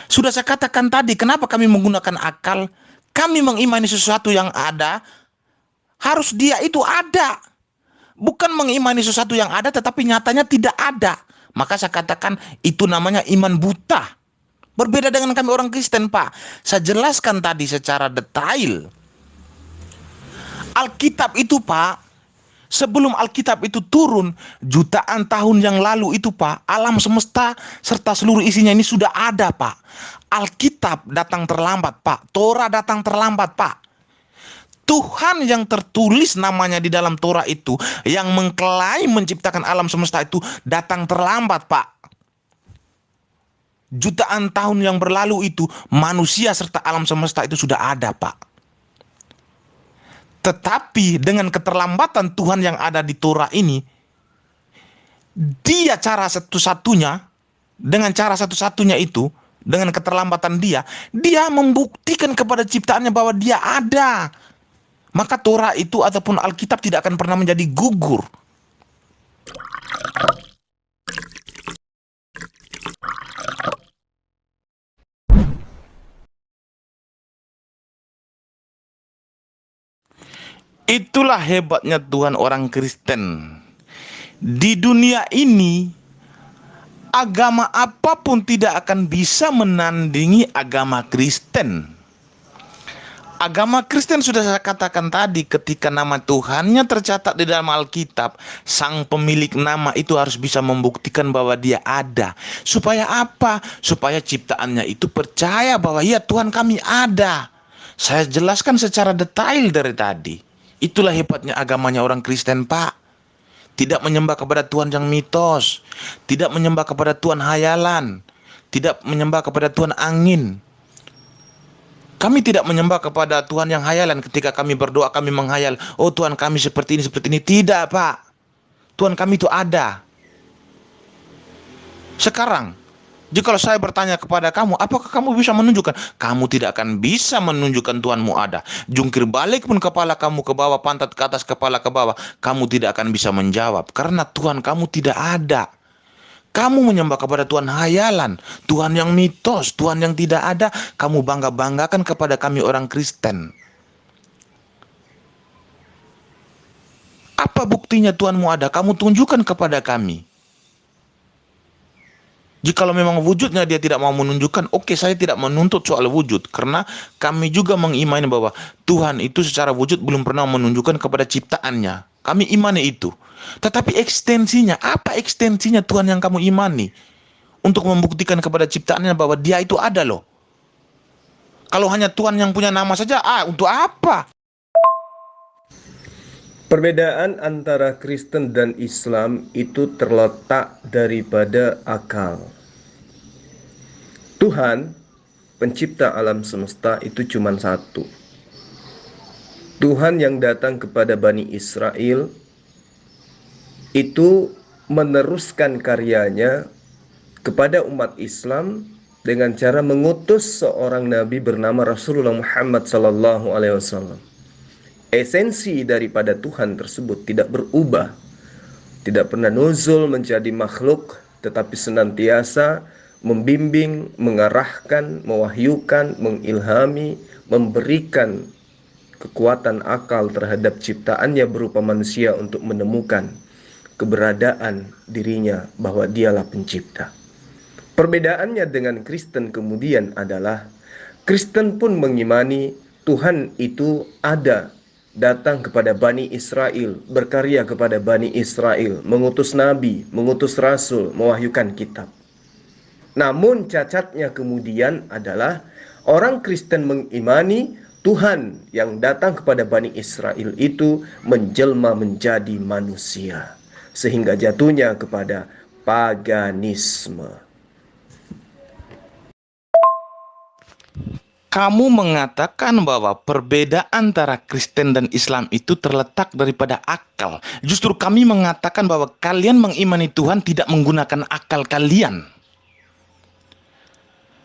Sudah saya katakan tadi, kenapa kami menggunakan akal? Kami mengimani sesuatu yang ada, harus dia itu ada. Bukan mengimani sesuatu yang ada tetapi nyatanya tidak ada. Maka saya katakan itu namanya iman buta. Berbeda dengan kami orang Kristen, Pak. Saya jelaskan tadi secara detail. Alkitab itu, Pak, sebelum Alkitab itu turun, jutaan tahun yang lalu itu, Pak, alam semesta serta seluruh isinya ini sudah ada, Pak. Alkitab datang terlambat, Pak. Torah datang terlambat, Pak. Tuhan yang tertulis namanya di dalam Torah itu, yang mengklaim menciptakan alam semesta itu, datang terlambat, Pak. Jutaan tahun yang berlalu itu, manusia serta alam semesta itu sudah ada, Pak. Tetapi dengan keterlambatan Tuhan yang ada di Torah ini, dia cara satu-satunya, dengan cara satu-satunya itu, dengan keterlambatan dia membuktikan kepada ciptaannya bahwa dia ada. Maka Torah itu ataupun Alkitab tidak akan pernah menjadi gugur. Itulah hebatnya Tuhan orang Kristen. Di dunia ini, agama apapun tidak akan bisa menandingi agama Kristen. Agama Kristen sudah saya katakan tadi, ketika nama Tuhannya tercatat di dalam Alkitab, sang pemilik nama itu harus bisa membuktikan bahwa dia ada. Supaya apa? Supaya ciptaannya itu percaya bahwa ya Tuhan kami ada. Saya jelaskan secara detail dari tadi. Itulah hebatnya agamanya orang Kristen, Pak. Tidak menyembah kepada Tuhan yang mitos, tidak menyembah kepada Tuhan hayalan, tidak menyembah kepada Tuhan angin. Kami tidak menyembah kepada Tuhan yang hayalan. Ketika kami berdoa, kami menghayal, oh Tuhan kami seperti ini, seperti ini. Tidak, Pak. Tuhan kami itu ada. Sekarang, jika saya bertanya kepada kamu, apakah kamu bisa menunjukkan? Kamu tidak akan bisa menunjukkan Tuhanmu ada. Jungkir balik pun kepala kamu ke bawah, pantat ke atas, kepala ke bawah, kamu tidak akan bisa menjawab. Karena Tuhan kamu tidak ada. Kamu menyembah kepada Tuhan hayalan, Tuhan yang mitos, Tuhan yang tidak ada. Kamu bangga-banggakan kepada kami orang Kristen. Apa buktinya Tuhanmu ada? Kamu tunjukkan kepada kami. Jikalau memang wujudnya dia tidak mau menunjukkan, oke, saya tidak menuntut soal wujud. Karena kami juga mengimani bahwa Tuhan itu secara wujud belum pernah menunjukkan kepada ciptaannya. Kami imani itu. Tetapi ekstensinya, apa ekstensinya Tuhan yang kamu imani? Untuk membuktikan kepada ciptaannya bahwa dia itu ada loh. Kalau hanya Tuhan yang punya nama saja, untuk apa? Perbedaan antara Kristen dan Islam itu terletak daripada akal. Tuhan, pencipta alam semesta itu cuma satu. Tuhan yang datang kepada Bani Israel itu meneruskan karyanya kepada umat Islam dengan cara mengutus seorang nabi bernama Rasulullah Muhammad SAW. Esensi daripada Tuhan tersebut tidak berubah, tidak pernah nuzul menjadi makhluk, tetapi senantiasa membimbing, mengarahkan, mewahyukan, mengilhami, memberikan kekuatan akal terhadap ciptaannya berupa manusia untuk menemukan keberadaan dirinya bahwa dialah pencipta. Perbedaannya dengan Kristen kemudian adalah Kristen pun mengimani Tuhan itu ada, datang kepada Bani Israel, berkarya kepada Bani Israel, mengutus nabi, mengutus rasul, mewahyukan kitab. Namun cacatnya kemudian adalah orang Kristen mengimani Tuhan yang datang kepada Bani Israel itu menjelma menjadi manusia, sehingga jatuhnya kepada paganisme. Kamu mengatakan bahwa perbedaan antara Kristen dan Islam itu terletak daripada akal. Justru kami mengatakan bahwa kalian mengimani Tuhan tidak menggunakan akal kalian.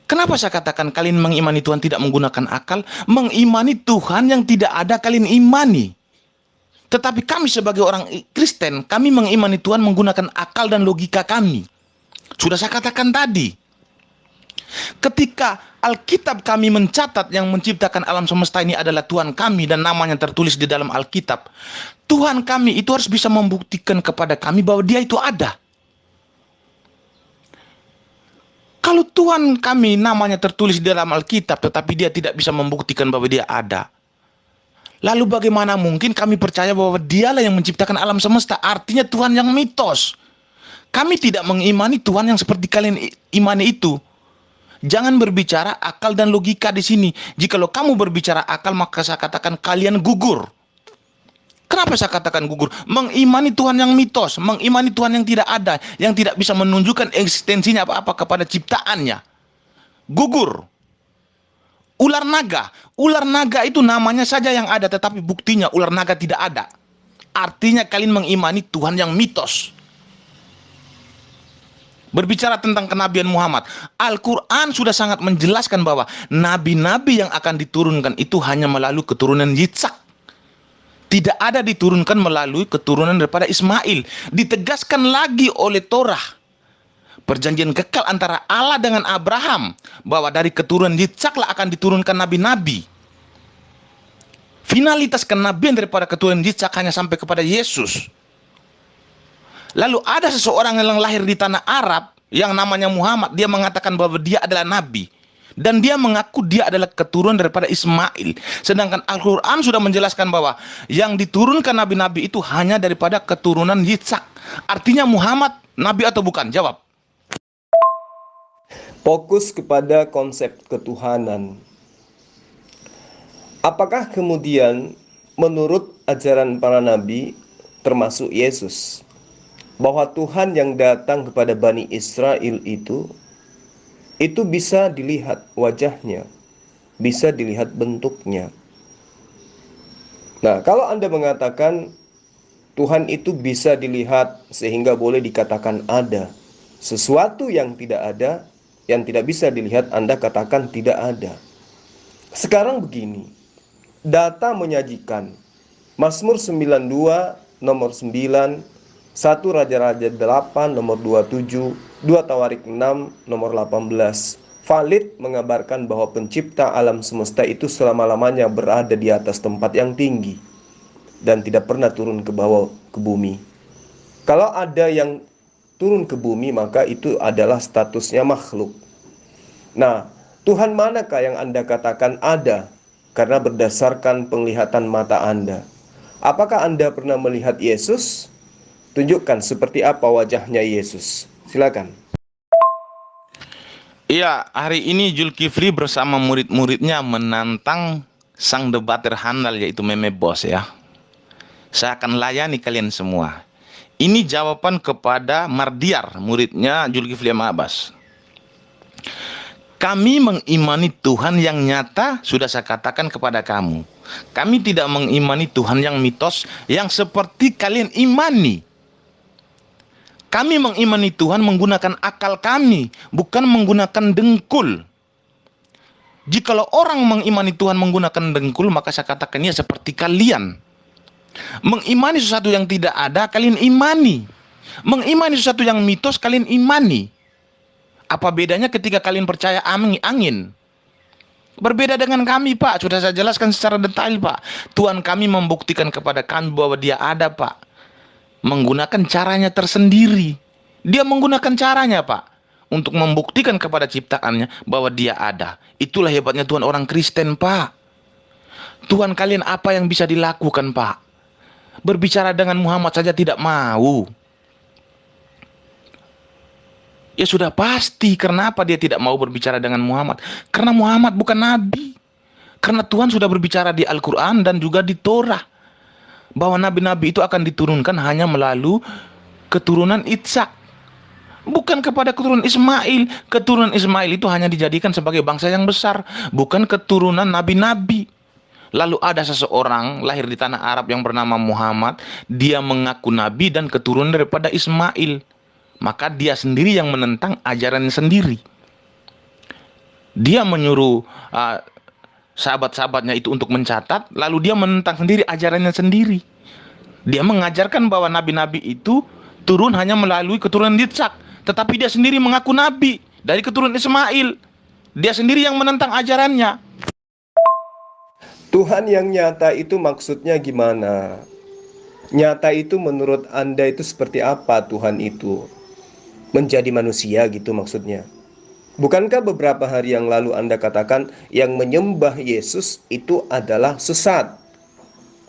Kenapa saya katakan kalian mengimani Tuhan tidak menggunakan akal? Mengimani Tuhan yang tidak ada kalian imani. Tetapi kami sebagai orang Kristen, kami mengimani Tuhan menggunakan akal dan logika kami. Sudah saya katakan tadi. Ketika Alkitab kami mencatat yang menciptakan alam semesta ini adalah Tuhan kami dan namanya tertulis di dalam Alkitab, Tuhan kami itu harus bisa membuktikan kepada kami bahwa Dia itu ada. Kalau Tuhan kami namanya tertulis di dalam Alkitab tetapi Dia tidak bisa membuktikan bahwa Dia ada, lalu bagaimana mungkin kami percaya bahwa Dialah yang menciptakan alam semesta? Artinya Tuhan yang mitos. Kami tidak mengimani Tuhan yang seperti kalian imani itu. Jangan berbicara akal dan logika di sini. Jikalau kamu berbicara akal, maka saya katakan kalian gugur. Kenapa saya katakan gugur? Mengimani Tuhan yang mitos, mengimani Tuhan yang tidak ada, yang tidak bisa menunjukkan eksistensinya apa-apa kepada ciptaannya. Gugur. Ular naga itu namanya saja yang ada, tetapi buktinya ular naga tidak ada. Artinya kalian mengimani Tuhan yang mitos. Berbicara tentang kenabian Muhammad, Al-Quran sudah sangat menjelaskan bahwa nabi-nabi yang akan diturunkan itu hanya melalui keturunan Yitzhak. Tidak ada diturunkan melalui keturunan daripada Ismail. Ditegaskan lagi oleh Torah, perjanjian kekal antara Allah dengan Abraham, bahwa dari keturunan Yitzhaklah akan diturunkan nabi-nabi. Finalitas kenabian daripada keturunan Yitzhak hanya sampai kepada Yesus. Lalu ada seseorang yang lahir di tanah Arab yang namanya Muhammad. Dia mengatakan bahwa dia adalah nabi. Dan dia mengaku dia adalah keturunan daripada Ismail. Sedangkan Al-Quran sudah menjelaskan bahwa yang diturunkan nabi-nabi itu hanya daripada keturunan Yitzhak. Artinya Muhammad nabi atau bukan? Jawab. Fokus kepada konsep ketuhanan. Apakah kemudian menurut ajaran para nabi termasuk Yesus, bahwa Tuhan yang datang kepada Bani Israel itu bisa dilihat wajahnya, bisa dilihat bentuknya. Nah, kalau Anda mengatakan Tuhan itu bisa dilihat sehingga boleh dikatakan ada, sesuatu yang tidak ada, yang tidak bisa dilihat, Anda katakan tidak ada. Sekarang begini, data menyajikan Mazmur 92 nomor 9, 1 Raja-Raja 8 nomor 27, 2 Tawarik 6 nomor 18 valid mengabarkan bahwa pencipta alam semesta itu selama-lamanya berada di atas tempat yang tinggi dan tidak pernah turun ke bawah ke bumi. Kalau ada yang turun ke bumi, maka itu adalah statusnya makhluk. Nah, Tuhan manakah yang Anda katakan ada? Karena berdasarkan penglihatan mata Anda. Apakah Anda pernah melihat Yesus? Tunjukkan seperti apa wajahnya Yesus. Silakan. Iya, hari ini Zulkifli bersama murid-muridnya menantang sang debater handal yaitu Meme Bos ya. Saya akan layani kalian semua. Ini jawaban kepada Mardiar, muridnya Zulkifli Abbas. Kami mengimani Tuhan yang nyata, sudah saya katakan kepada kamu. Kami tidak mengimani Tuhan yang mitos, yang seperti kalian imani. Kami mengimani Tuhan menggunakan akal kami, bukan menggunakan dengkul. Jikalau orang mengimani Tuhan menggunakan dengkul, maka saya katakan ya seperti kalian. Mengimani sesuatu yang tidak ada, kalian imani. Mengimani sesuatu yang mitos, kalian imani. Apa bedanya ketika kalian percaya angin? Berbeda dengan kami, Pak. Sudah saya jelaskan secara detail, Pak. Tuhan kami membuktikan kepada kami bahwa Dia ada, Pak. Menggunakan caranya tersendiri. Dia menggunakan caranya, Pak, untuk membuktikan kepada ciptaannya bahwa Dia ada. Itulah hebatnya Tuhan orang Kristen, Pak. Tuhan kalian apa yang bisa dilakukan, Pak? Berbicara dengan Muhammad saja tidak mau. Ya sudah pasti. Kenapa dia tidak mau berbicara dengan Muhammad? Karena Muhammad bukan nabi. Karena Tuhan sudah berbicara di Al-Quran dan juga di Torah, bahwa nabi-nabi itu akan diturunkan hanya melalui keturunan Ishak, bukan kepada keturunan Ismail. Keturunan Ismail itu hanya dijadikan sebagai bangsa yang besar, bukan keturunan nabi-nabi. Lalu ada seseorang lahir di tanah Arab yang bernama Muhammad. Dia mengaku nabi dan keturunan daripada Ismail. Maka dia sendiri yang menentang ajarannya sendiri. Dia menyuruh sahabat-sahabatnya itu untuk mencatat, lalu dia menentang sendiri ajarannya sendiri. Dia mengajarkan bahwa nabi-nabi itu turun hanya melalui keturunan Yitzhak, tetapi dia sendiri mengaku nabi dari keturunan Ismail. Dia sendiri yang menentang ajarannya. Tuhan yang nyata itu maksudnya gimana? Nyata itu menurut Anda itu seperti apa Tuhan itu? Menjadi manusia gitu maksudnya. Bukankah beberapa hari yang lalu Anda katakan yang menyembah Yesus itu adalah sesat?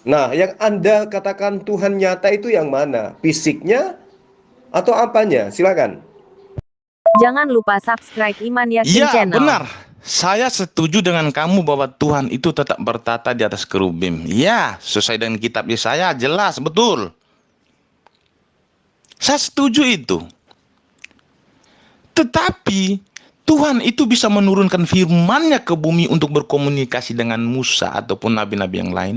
Nah, yang Anda katakan Tuhan nyata itu yang mana? Fisiknya atau apanya? Silakan. Jangan lupa subscribe Iman Yakin Ya, Channel. benar. Saya setuju dengan kamu bahwa Tuhan itu tetap bertata di atas kerubim. Ya, sesuai dengan kitab Yesaya, jelas, betul. Saya setuju itu. Tetapi Tuhan itu bisa menurunkan firman-Nya ke bumi untuk berkomunikasi dengan Musa ataupun nabi-nabi yang lain.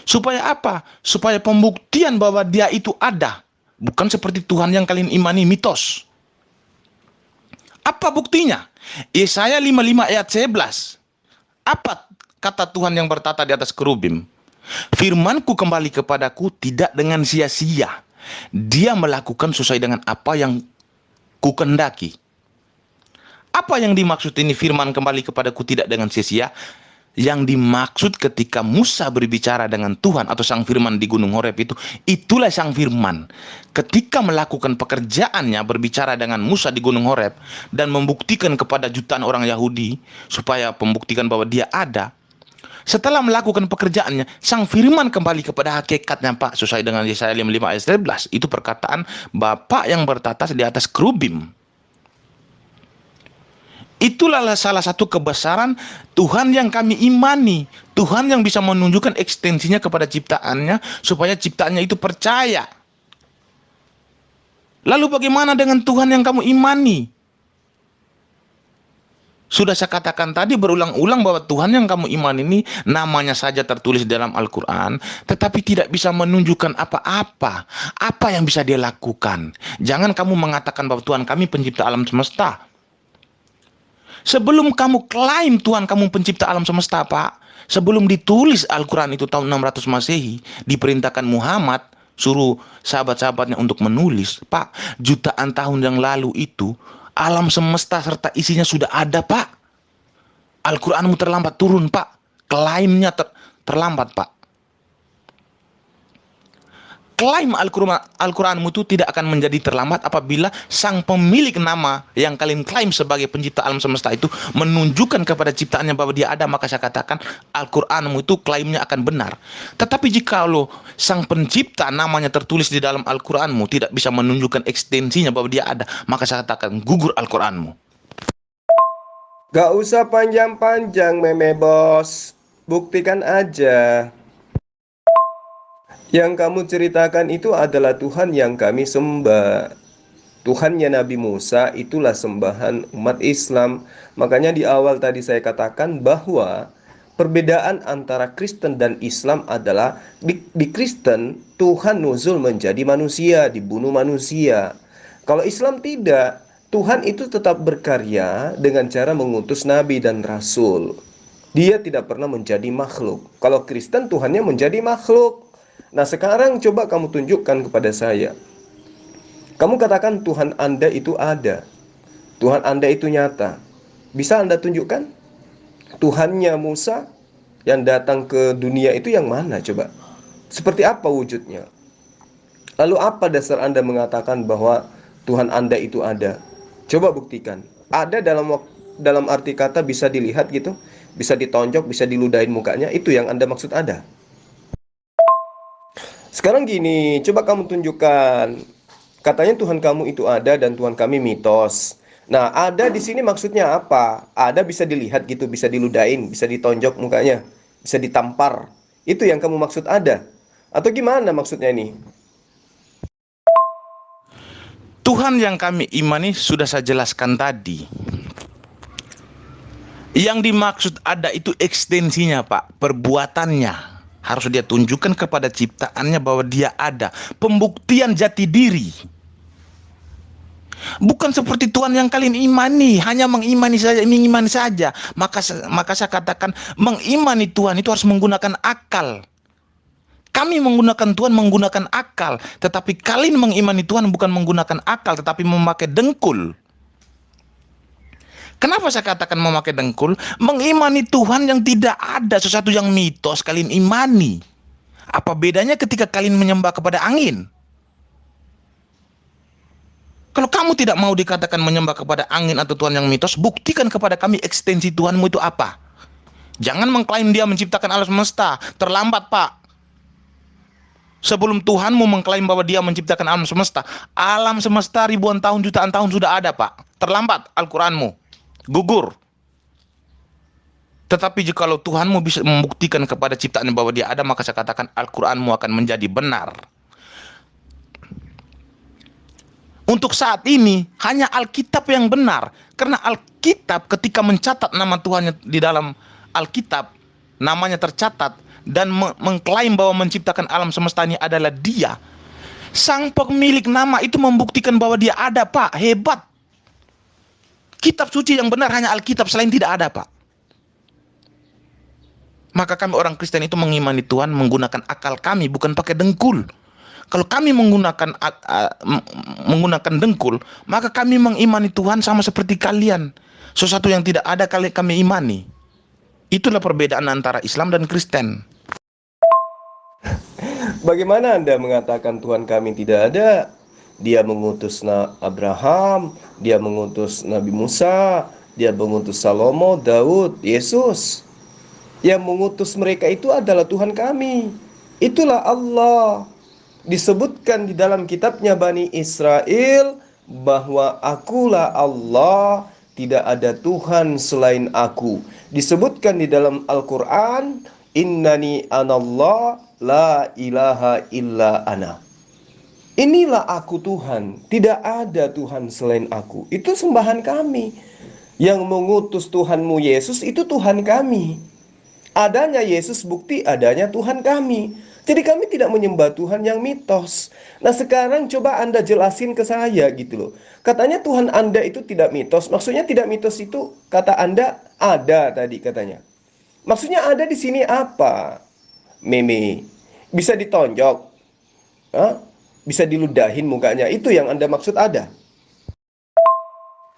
Supaya apa? Supaya pembuktian bahwa Dia itu ada. Bukan seperti Tuhan yang kalian imani, mitos. Apa buktinya? Yesaya 55 ayat 11. Apa kata Tuhan yang bertata di atas kerubim? Firmanku kembali kepadaku tidak dengan sia-sia. Dia melakukan sesuai dengan apa yang kukendaki. Apa yang dimaksud ini firman kembali kepadaku tidak dengan sia-sia? Yang dimaksud ketika Musa berbicara dengan Tuhan atau sang firman di Gunung Horeb itu, itulah sang firman. Ketika melakukan pekerjaannya berbicara dengan Musa di Gunung Horeb dan membuktikan kepada jutaan orang Yahudi supaya pembuktikan bahwa dia ada. Setelah melakukan pekerjaannya, sang firman kembali kepada hakikatnya, Pak, sesuai dengan Yesaya 55 ayat 11. Itu perkataan Bapa yang bertata di atas kerubim. Itulah salah satu kebesaran Tuhan yang kami imani. Tuhan yang bisa menunjukkan ekstensinya kepada ciptaannya supaya ciptaannya itu percaya. Lalu bagaimana dengan Tuhan yang kamu imani? Sudah saya katakan tadi berulang-ulang bahwa Tuhan yang kamu imani ini namanya saja tertulis dalam Al-Quran, tetapi tidak bisa menunjukkan apa-apa. Apa yang bisa dia lakukan? Jangan kamu mengatakan bahwa Tuhan kami pencipta alam semesta. Sebelum kamu klaim Tuhan kamu pencipta alam semesta, Pak, sebelum ditulis Al-Quran itu tahun 600 Masehi, diperintahkan Muhammad suruh sahabat-sahabatnya untuk menulis, Pak, jutaan tahun yang lalu itu alam semesta serta isinya sudah ada, Pak. Al-Quranmu terlambat turun, Pak. Klaimnya terlambat, Pak. Klaim Al-Quranmu itu tidak akan menjadi terlambat apabila sang pemilik nama yang kalian klaim sebagai pencipta alam semesta itu menunjukkan kepada ciptaannya bahwa dia ada, maka saya katakan Al-Quranmu itu klaimnya akan benar. Tetapi jika lo sang pencipta namanya tertulis di dalam Al-Quranmu tidak bisa menunjukkan ekstensinya bahwa dia ada, maka saya katakan gugur Al-Quranmu. Gak usah panjang-panjang, meme bos. Buktikan aja. Yang kamu ceritakan itu adalah Tuhan yang kami sembah. Tuhannya Nabi Musa itulah sembahan umat Islam. Makanya di awal tadi saya katakan bahwa perbedaan antara Kristen dan Islam adalah di Kristen Tuhan nuzul menjadi manusia, dibunuh manusia. Kalau Islam tidak, Tuhan itu tetap berkarya dengan cara mengutus nabi dan rasul. Dia tidak pernah menjadi makhluk. Kalau Kristen Tuhannya menjadi makhluk. Nah, sekarang coba kamu tunjukkan kepada saya. Kamu katakan Tuhan Anda itu ada. Tuhan Anda itu nyata. Bisa Anda tunjukkan? Tuhannya Musa yang datang ke dunia itu yang mana coba? Seperti apa wujudnya? Lalu apa dasar Anda mengatakan bahwa Tuhan Anda itu ada? Coba buktikan. Ada dalam arti kata bisa dilihat gitu, bisa ditonjok, bisa diludahin mukanya. Itu yang Anda maksud ada. Sekarang gini, coba kamu tunjukkan. Katanya Tuhan kamu itu ada dan Tuhan kami mitos. Nah, ada di sini maksudnya apa? Ada bisa dilihat gitu, bisa diludain, bisa ditonjok mukanya, bisa ditampar. Itu yang kamu maksud ada? Atau gimana maksudnya ini? Tuhan yang kami imani sudah saya jelaskan tadi. Yang dimaksud ada itu ekstensinya, Pak, perbuatannya. Harus dia tunjukkan kepada ciptaannya bahwa dia ada. Pembuktian jati diri. Bukan seperti Tuhan yang kalian imani, hanya mengimani saja. Maka saya katakan mengimani Tuhan itu harus menggunakan akal. Kami menggunakan Tuhan menggunakan akal, tetapi kalian mengimani Tuhan bukan menggunakan akal, tetapi memakai dengkul. Kenapa saya katakan memakai dengkul? Mengimani Tuhan yang tidak ada, sesuatu yang mitos kalian imani. Apa bedanya ketika kalian menyembah kepada angin? Kalau kamu tidak mau dikatakan menyembah kepada angin atau Tuhan yang mitos, buktikan kepada kami ekstensi Tuhanmu itu apa. Jangan mengklaim dia menciptakan alam semesta. Terlambat, Pak. Sebelum Tuhanmu mengklaim bahwa dia menciptakan alam semesta ribuan tahun, jutaan tahun sudah ada, Pak. Terlambat Al-Quranmu. Gugur. Tetapi jikalau Tuhanmu bisa membuktikan kepada ciptaannya bahwa dia ada, maka saya katakan Al-Quranmu akan menjadi benar. Untuk saat ini hanya Alkitab yang benar. Karena Alkitab ketika mencatat nama Tuhan di dalam Alkitab, namanya tercatat dan mengklaim bahwa menciptakan alam semesta ini adalah dia. Sang pemilik nama itu membuktikan bahwa dia ada, Pak. Hebat. Kitab suci yang benar hanya Alkitab, selain tidak ada, Pak. Maka kami orang Kristen itu mengimani Tuhan menggunakan akal kami, bukan pakai dengkul. Kalau kami menggunakan dengkul, maka kami mengimani Tuhan sama seperti kalian. Sesuatu yang tidak ada kami imani. Itulah perbedaan antara Islam dan Kristen. Bagaimana Anda mengatakan Tuhan kami tidak ada? Dia mengutus Abraham, dia mengutus Nabi Musa, dia mengutus Salomo, Daud, Yesus. Yang mengutus mereka itu adalah Tuhan kami. Itulah Allah. Disebutkan di dalam kitabnya Bani Israel bahwa akulah Allah, tidak ada Tuhan selain aku. Disebutkan di dalam Al-Quran, innani anallah la ilaha illa ana. Inilah aku Tuhan, tidak ada Tuhan selain aku. Itu sembahan kami. Yang mengutus Tuhanmu Yesus itu Tuhan kami. Adanya Yesus bukti adanya Tuhan kami. Jadi kami tidak menyembah Tuhan yang mitos. Nah sekarang coba Anda jelasin ke saya gitu loh. Katanya Tuhan Anda itu tidak mitos. Maksudnya tidak mitos itu kata Anda ada tadi katanya. Maksudnya ada di sini apa? Meme. Bisa ditonjok? Hah? Bisa diludahin mukanya. Itu yang Anda maksud ada?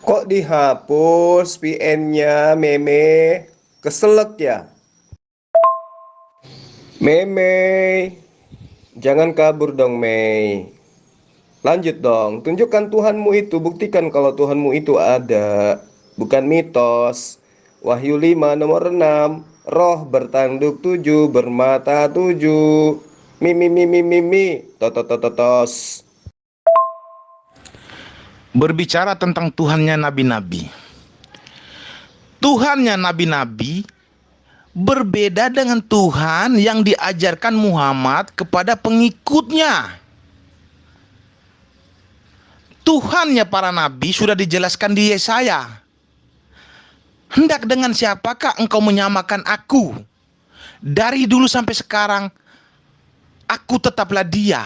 Kok dihapus PN-nya meme? Keselak ya? Mei, jangan kabur dong Mei. Lanjut dong, tunjukkan Tuhanmu itu, buktikan kalau Tuhanmu itu ada, bukan mitos. Wahyu 5 nomor 6, roh bertanduk 7, bermata 7. Mimi, tototototos. Berbicara tentang Tuhannya nabi-nabi. Tuhannya nabi-nabi berbeda dengan Tuhan yang diajarkan Muhammad kepada pengikutnya. Tuhannya para nabi sudah dijelaskan di Yesaya. Hendak dengan siapakah engkau menyamakan aku? Dari dulu sampai sekarang, aku tetaplah dia.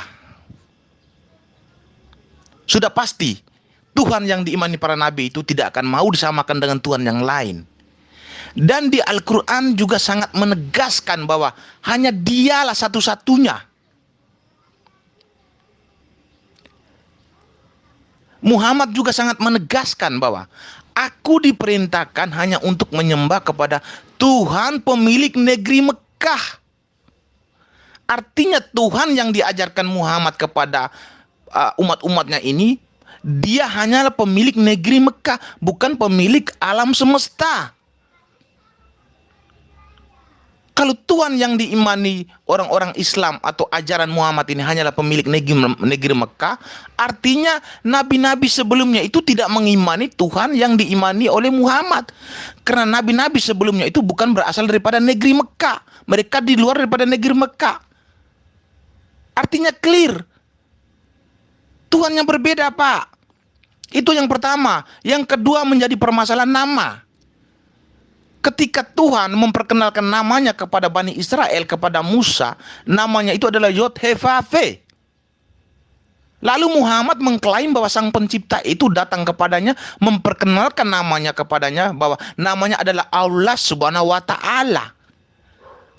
Sudah pasti, Tuhan yang diimani para nabi itu tidak akan mau disamakan dengan Tuhan yang lain. Dan di Al-Quran juga sangat menegaskan bahwa hanya dialah satu-satunya. Muhammad juga sangat menegaskan bahwa aku diperintahkan hanya untuk menyembah kepada Tuhan pemilik negeri Mekah. Artinya Tuhan yang diajarkan Muhammad kepada umat-umatnya ini, dia hanyalah pemilik negeri Mekah, bukan pemilik alam semesta. Kalau Tuhan yang diimani orang-orang Islam atau ajaran Muhammad ini hanyalah pemilik negeri Mekah, artinya nabi-nabi sebelumnya itu tidak mengimani Tuhan yang diimani oleh Muhammad. Karena nabi-nabi sebelumnya itu bukan berasal daripada negeri Mekah. Mereka di luar daripada negeri Mekah. Artinya clear. Tuhan yang berbeda, Pak. Itu yang pertama. Yang kedua menjadi permasalahan nama. Ketika Tuhan memperkenalkan namanya kepada Bani Israel, kepada Musa, namanya itu adalah Yod-Heh-Vah-Veh. Lalu Muhammad mengklaim bahwa sang pencipta itu datang kepadanya, memperkenalkan namanya kepadanya, bahwa namanya adalah Allah Subhanahu wa Ta'ala.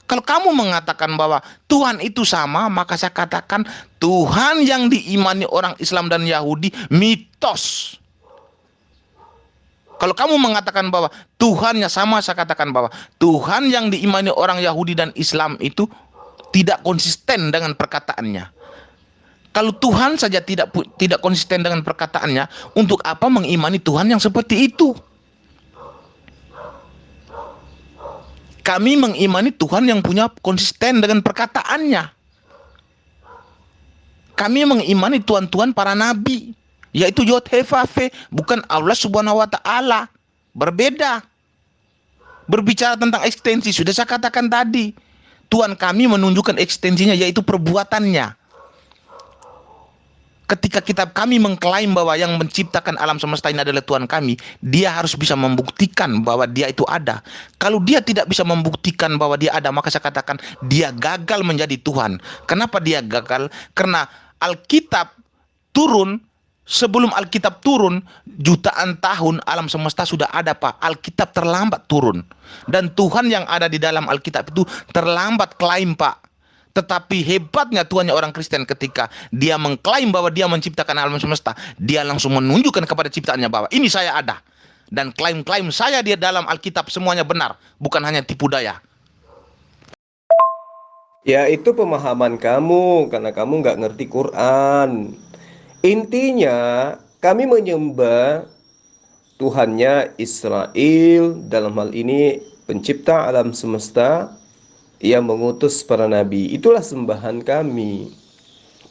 Kalau kamu mengatakan bahwa Tuhan itu sama, maka saya katakan Tuhan yang diimani orang Islam dan Yahudi mitos. Kalau kamu mengatakan bahwa Tuhannya sama, saya katakan bahwa Tuhan yang diimani orang Yahudi dan Islam itu tidak konsisten dengan perkataannya. Kalau Tuhan saja tidak konsisten dengan perkataannya, untuk apa mengimani Tuhan yang seperti itu? Kami mengimani Tuhan yang punya konsisten dengan perkataannya. Kami mengimani Tuhan-Tuhan para nabi, yaitu Yod-Heh-Vav-He, bukan Allah Subhanahu wa Ta'ala. Berbeda. Berbicara tentang ekstensi, sudah saya katakan tadi, Tuhan kami menunjukkan ekstensinya, yaitu perbuatannya. Ketika kami mengklaim bahwa yang menciptakan alam semesta ini adalah Tuhan kami, dia harus bisa membuktikan bahwa dia itu ada. Kalau dia tidak bisa membuktikan bahwa dia ada, maka saya katakan dia gagal menjadi Tuhan. Kenapa dia gagal? Karena Alkitab turun, sebelum Alkitab turun, jutaan tahun alam semesta sudah ada, Pak. Alkitab terlambat turun. Dan Tuhan yang ada di dalam Alkitab itu terlambat klaim, Pak. Tetapi hebatnya Tuhannya orang Kristen, ketika dia mengklaim bahwa dia menciptakan alam semesta, dia langsung menunjukkan kepada ciptaannya bahwa ini saya ada. Dan klaim-klaim saya di dalam Alkitab semuanya benar, bukan hanya tipu daya. Ya, itu pemahaman kamu karena kamu nggak ngerti Quran. Intinya kami menyembah Tuhannya Israel, dalam hal ini pencipta alam semesta, yang mengutus para nabi. Itulah sembahan kami.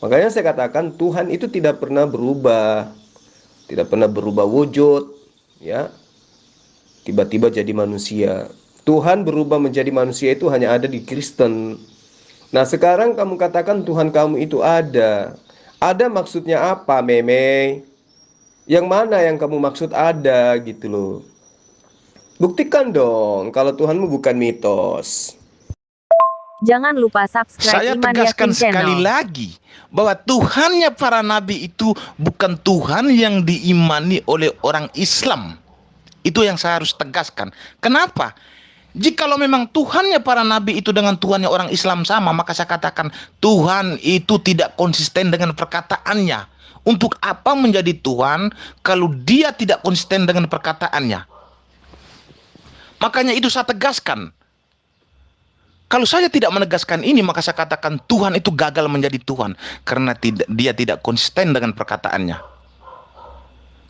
Makanya saya katakan Tuhan itu tidak pernah berubah. Tidak pernah berubah wujud, ya. Tiba-tiba jadi manusia. Tuhan berubah menjadi manusia itu hanya ada di Kristen. Nah, sekarang kamu katakan Tuhan kamu itu ada. Ada maksudnya apa, Meme? Yang mana yang kamu maksud ada gitu loh. Buktikan dong kalau Tuhanmu bukan mitos. Jangan lupa subscribe Saya Iman tegaskan Yakin Channel. sekali lagi bahwa Tuhannya para nabi itu bukan Tuhan yang diimani oleh orang Islam. Itu yang saya harus tegaskan. Kenapa? Jikalau memang Tuhannya para nabi itu dengan Tuhannya orang Islam sama, maka saya katakan Tuhan itu tidak konsisten dengan perkataannya. Untuk apa menjadi Tuhan kalau dia tidak konsisten dengan perkataannya? Makanya itu saya tegaskan. Kalau saya tidak menegaskan ini, maka saya katakan Tuhan itu gagal menjadi Tuhan. Karena dia tidak konsisten dengan perkataannya.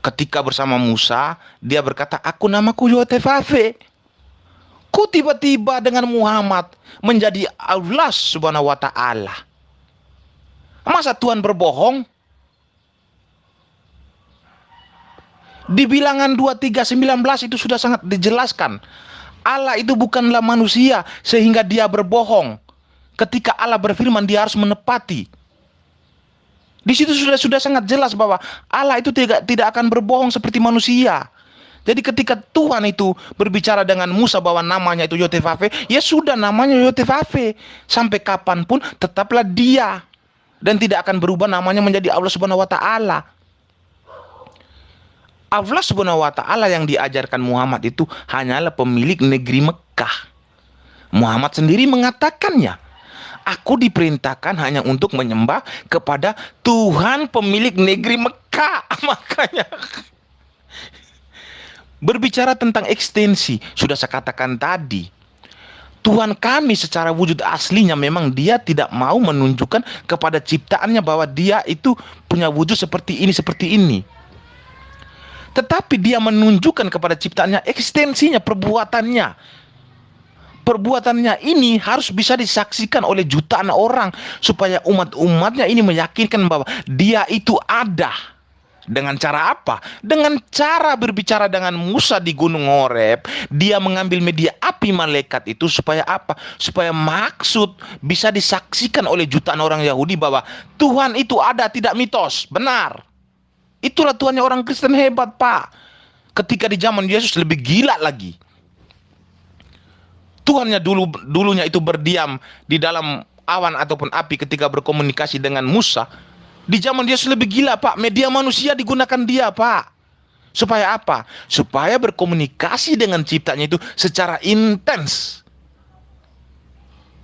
Ketika bersama Musa, dia berkata, aku namaku Yod-Heh-Vav-He. Kok tiba-tiba dengan Muhammad menjadi Allah Subhanahu wa Ta'ala? Masa Tuhan berbohong? Di bilangan 23:19 itu sudah sangat dijelaskan. Allah itu bukanlah manusia sehingga dia berbohong. Ketika Allah berfirman, dia harus menepati. Di situ sudah sangat jelas bahwa Allah itu tidak akan berbohong seperti manusia. Jadi ketika Tuhan itu berbicara dengan Musa bahwa namanya itu Yod-Heh-Vav-He, ya sudah namanya Yod-Heh-Vav-He. Sampai kapanpun tetaplah dia. Dan tidak akan berubah namanya menjadi Allah Subhanahu wa Ta'ala. Allah Subhanahu wa Ta'ala yang diajarkan Muhammad itu hanyalah pemilik negeri Mekah. Muhammad sendiri mengatakannya, aku diperintahkan hanya untuk menyembah kepada Tuhan pemilik negeri Mekah. Makanya berbicara tentang ekstensi, sudah saya katakan tadi, Tuhan kami secara wujud aslinya memang dia tidak mau menunjukkan kepada ciptaannya bahwa dia itu punya wujud seperti ini. Tetapi dia menunjukkan kepada ciptaannya ekstensinya, perbuatannya. Perbuatannya ini harus bisa disaksikan oleh jutaan orang supaya umat-umatnya ini meyakinkan bahwa dia itu ada. Dengan cara apa? Dengan cara berbicara dengan Musa di Gunung Horeb. Dia mengambil media api malaikat itu supaya apa? Supaya maksud bisa disaksikan oleh jutaan orang Yahudi bahwa Tuhan itu ada, tidak mitos. Benar. Itulah Tuhannya orang Kristen hebat, Pak. Ketika di zaman Yesus lebih gila lagi. Tuhannya dulunya itu berdiam di dalam awan ataupun api ketika berkomunikasi dengan Musa. Di zaman Yesus lebih gila, Pak. Media manusia digunakan dia, Pak. Supaya apa? Supaya berkomunikasi dengan ciptanya itu secara intens.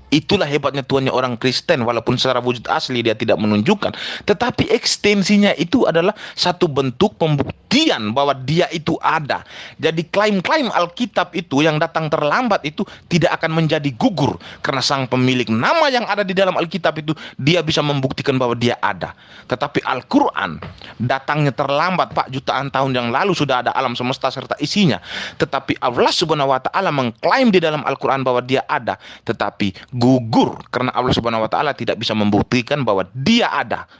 Itulah hebatnya Tuhannya orang Kristen, walaupun secara wujud asli dia tidak menunjukkan, tetapi ekstensinya itu adalah satu bentuk pembuktian bahwa dia itu ada. Jadi klaim-klaim Alkitab itu yang datang terlambat itu tidak akan menjadi gugur, karena sang pemilik nama yang ada di dalam Alkitab itu dia bisa membuktikan bahwa dia ada. Tetapi Al-Quran datangnya terlambat, Pak, jutaan tahun yang lalu sudah ada alam semesta serta isinya. Tetapi Allah Subhanahu wa taala mengklaim di dalam Al-Quran bahwa dia ada, tetapi gugur karena Allah Subhanahu wa taala tidak bisa membuktikan bahwa dia ada.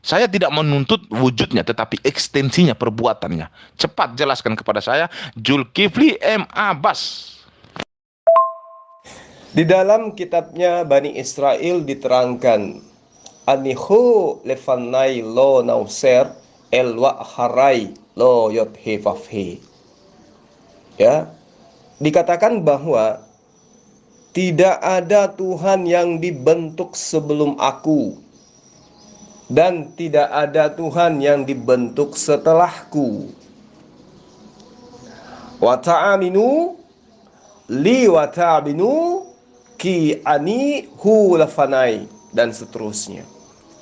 Saya tidak menuntut wujudnya, tetapi ekstensinya, perbuatannya. Cepat jelaskan kepada saya, Zulkifli M. Abbas. Di dalam kitabnya Bani Israel diterangkan, Anihu lefanai lo nauser elwa harai lo yothe fafhe. Ya, dikatakan bahwa tidak ada Tuhan yang dibentuk sebelum aku, dan tidak ada Tuhan yang dibentuk setelahku. Wa ta'aminu li wa ta'aminu ki ani hu lafanai, dan seterusnya.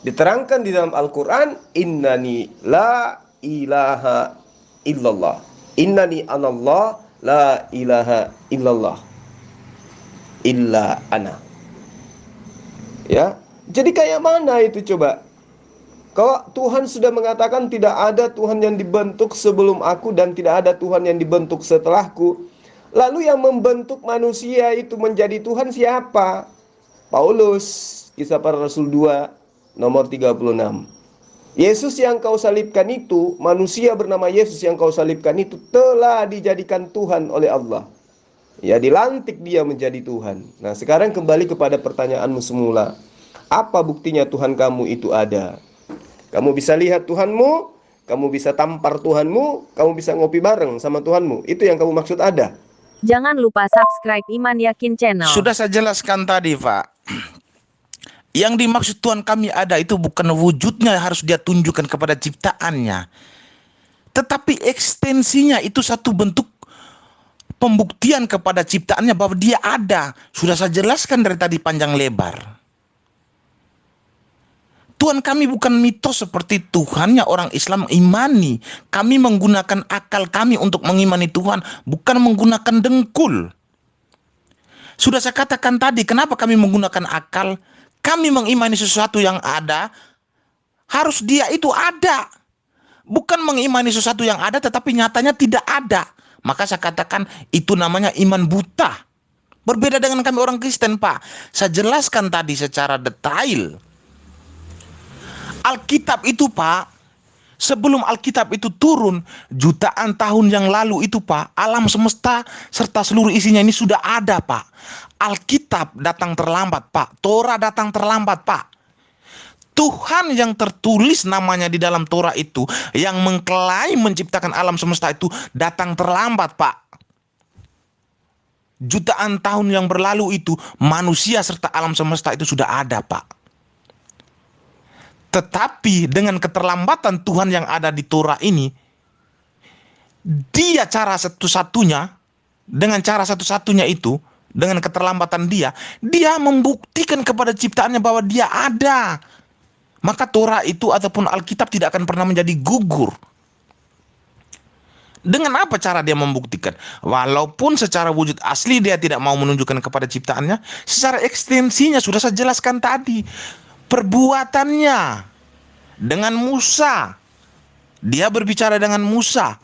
Diterangkan di dalam Al-Quran, innani la ilaha illallah, innani anallah la ilaha illallah illa ana. Ya, jadi kayak mana itu coba? Kalau Tuhan sudah mengatakan tidak ada Tuhan yang dibentuk sebelum aku dan tidak ada Tuhan yang dibentuk setelahku, lalu yang membentuk manusia itu menjadi Tuhan siapa? Paulus, Kisah Para Rasul 2 nomor 36. Yesus yang kau salibkan itu, manusia bernama Yesus yang kau salibkan itu telah dijadikan Tuhan oleh Allah. Ya, dilantik dia menjadi Tuhan. Nah, sekarang kembali kepada pertanyaanmu semula. Apa buktinya Tuhan kamu itu ada? Kamu bisa lihat Tuhanmu, kamu bisa tampar Tuhanmu, kamu bisa ngopi bareng sama Tuhanmu. Itu yang kamu maksud ada? Jangan lupa subscribe Iman Yakin Channel. Sudah saya jelaskan tadi, Pak. Yang dimaksud Tuhan kami ada itu bukan wujudnya harus dia tunjukkan kepada ciptaannya, tetapi ekstensinya itu satu bentuk pembuktian kepada ciptaannya bahwa dia ada. Sudah saya jelaskan dari tadi panjang lebar. Tuhan kami bukan mitos seperti Tuhannya orang Islam imani. Kami menggunakan akal kami untuk mengimani Tuhan, bukan menggunakan dengkul. Sudah saya katakan tadi, kenapa kami menggunakan akal? Kami mengimani sesuatu yang ada, harus dia itu ada. Bukan mengimani sesuatu yang ada tetapi nyatanya tidak ada. Maka saya katakan itu namanya iman buta. Berbeda dengan kami orang Kristen, Pak. Saya jelaskan tadi secara detail. Alkitab itu, Pak, sebelum Alkitab itu turun, jutaan tahun yang lalu itu, Pak, alam semesta serta seluruh isinya ini sudah ada, Pak. Alkitab datang terlambat, Pak. Torah datang terlambat, Pak. Tuhan yang tertulis namanya di dalam Torah itu, yang mengklaim menciptakan alam semesta itu, datang terlambat, Pak. Jutaan tahun yang berlalu itu, manusia serta alam semesta itu sudah ada, Pak. Tetapi dengan keterlambatan Tuhan yang ada di Torah ini, dia cara satu-satunya, dengan cara satu-satunya itu, dengan keterlambatan dia membuktikan kepada ciptaannya bahwa dia ada. Maka Torah itu ataupun Alkitab tidak akan pernah menjadi gugur. Dengan apa cara dia membuktikan? Walaupun secara wujud asli dia tidak mau menunjukkan kepada ciptaannya, secara ekstensinya sudah saya jelaskan tadi. Perbuatannya dengan Musa, dia berbicara dengan Musa